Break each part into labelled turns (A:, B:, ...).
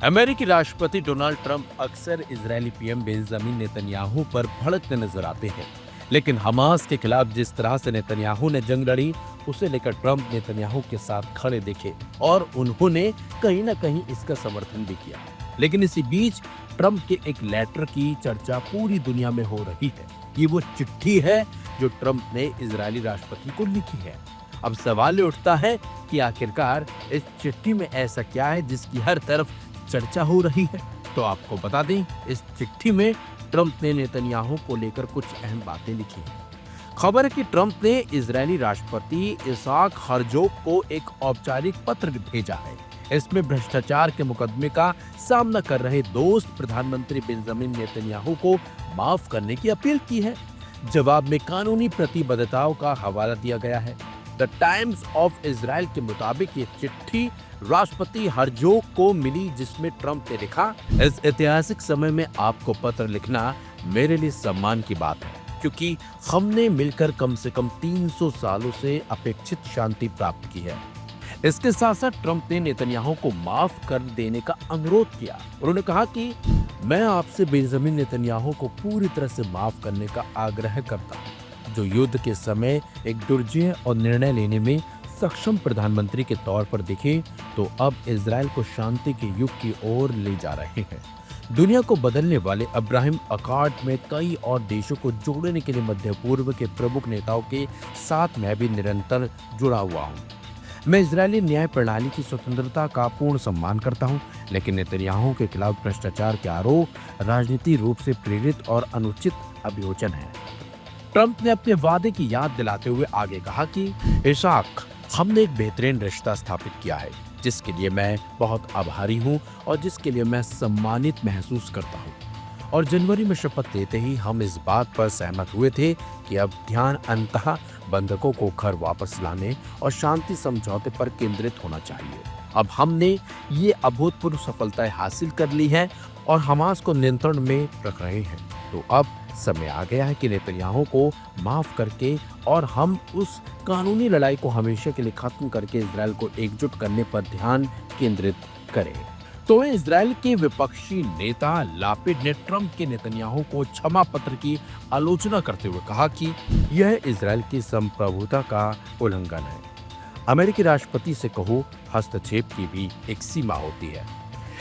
A: अमेरिकी राष्ट्रपति Donald Trump अक्सर इजरायली पीएम बेंजामिन नेतन्याहू पर भड़कते नजर आते हैं, लेकिन हमास के खिलाफ जिस तरह से नेतन्याहू ने जंग लड़ी, उसे लेकर ट्रंप नेतन्याहू के साथ खड़े दिखे और उन्होंने कहीं न कहीं इसका समर्थन भी किया। लेकिन इसी बीच ट्रंप के एक लेटर की चर्चा पूरी दुनिया में हो रही है। ये वो चिट्ठी है जो ट्रंप ने इजरायली राष्ट्रपति को लिखी है। अब सवाल उठता है कि आखिरकार इस चिट्ठी में ऐसा क्या है जिसकी हर तरफ चर्चा हो रही है। तो आपको बता दें, इस चिट्ठी में ट्रंप ने नेतन्याहू को लेकर कुछ अहम बातें लिखी हैं। खबर है कि ट्रंप ने इजरायली राष्ट्रपति इसाक हर्जोग को एक औपचारिक पत्र भेजा है। इसमें भ्रष्टाचार के मुकदमे का सामना कर रहे दोस्त प्रधानमंत्री बेंजामिन नेतन्याहू को माफ करने की अपील की है। जवाब में कानूनी प्रतिबद्धताओं का हवाला दिया गया है। द टाइम्स ऑफ इजराइल के मुताबिक ये चिट्ठी राष्ट्रपति हर्जोग को मिली, जिसमें ट्रंप ने लिखा, इस ऐतिहासिक समय में आपको पत्र लिखना मेरे लिए सम्मान की बात है, क्योंकि हमने मिलकर कम से कम 300 सालों से अपेक्षित शांति प्राप्त की है। इसके साथ साथ ट्रंप ने नेतन्याहू को माफ कर देने का अनुरोध किया। उन्होंने कहा कि मैं आपसे बेंजामिन नेतन्याहू को पूरी तरह से माफ करने का आग्रह करता हूँ, जो युद्ध के समय एक दुर्जय और निर्णय लेने में सक्षम प्रधानमंत्री के तौर पर दिखे, तो अब इजराइल को शांति के युग की ओर ले जा रहे हैं। दुनिया को बदलने वाले अब्राहम अकॉर्ड में कई और देशों को जोड़ने के लिए मध्य पूर्व के प्रमुख नेताओं के साथ मैं भी निरंतर जुड़ा हुआ हूँ। मैं इजरायली न्याय प्रणाली की स्वतंत्रता का पूर्ण सम्मान करता हूँ, लेकिन नेतन्याहू के खिलाफ भ्रष्टाचार के आरोप राजनीतिक रूप से प्रेरित और अनुचित अभियोजन है। ट्रंप ने अपने वादे की याद दिलाते हुए आगे कहा कि इसाक, हमने एक बेहतरीन रिश्ता स्थापित किया है, जिसके लिए मैं बहुत आभारी हूँ और जिसके लिए मैं सम्मानित महसूस करता हूँ। और जनवरी में शपथ लेते ही हम इस बात पर सहमत हुए थे कि अब ध्यान अंततः बंधकों को घर वापस लाने और शांति समझौते पर केंद्रित होना चाहिए। अब हमने ये अभूतपूर्व सफलताएं हासिल कर ली है और हमास को नियंत्रण में रख रहे हैं। तो अब समय आ गया है कि नेतन्याहू को माफ करके और हम उस कानूनी लड़ाई को हमेशा के लिए खत्म करके इजराइल को एकजुट करने पर ध्यान केंद्रित करें। तो इजराइल के विपक्षी नेता लापिड ने ट्रंप के नेतन्याहू को क्षमा पत्र की आलोचना करते हुए कहा कि यह इजराइल की संप्रभुता का उल्लंघन है। अमेरिकी राष्ट्रपति से कहो, हस्तक्षेप की भी एक सीमा होती है।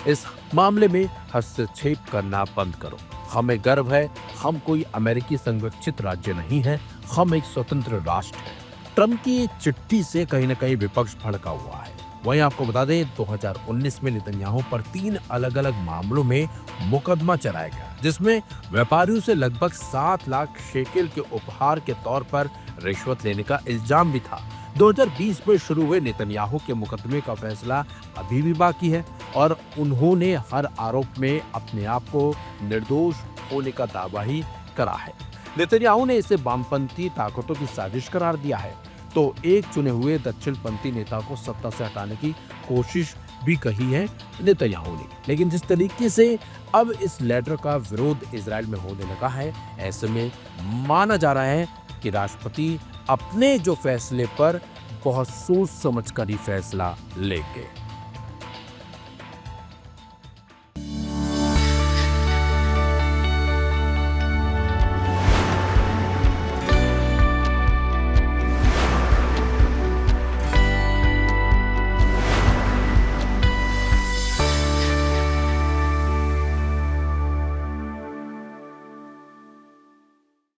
A: इस मामले में हस्तक्षेप करना बंद करो। हमें गर्व है, हम कोई अमेरिकी संरक्षित राज्य नहीं है, हम एक स्वतंत्र राष्ट्र हैं। ट्रंप की चिट्ठी से कहीं न कहीं विपक्ष भड़का हुआ है। वहीं आपको बता दें, 2019 में नेतन्याहू पर 3 अलग-अलग मामलों में मुकदमा चलाया गया, जिसमें व्यापारियों से लगभग 7 लाख शेकेल के उपहार के तौर पर रिश्वत लेने का इल्जाम भी था। 2020 में शुरू हुए नेतन्याहू के मुकदमे का फैसला अभी भी बाकी है और उन्होंने हर आरोप में अपने आप को निर्दोष होने का दावा ही करा है। नेतन्याहू ने इसे वामपंथी ताकतों की साजिश करार दिया है, तो एक चुने हुए दक्षिणपंथी नेता को सत्ता से हटाने की कोशिश भी कही है नेतन्याहू ने। लेकिन जिस तरीके से अब इस लेटर का विरोध इजराइल में होने लगा है, ऐसे में माना जा रहा है कि राष्ट्रपति अपने जो फैसले पर बहुत सोच समझकर ही फैसला लेंगे।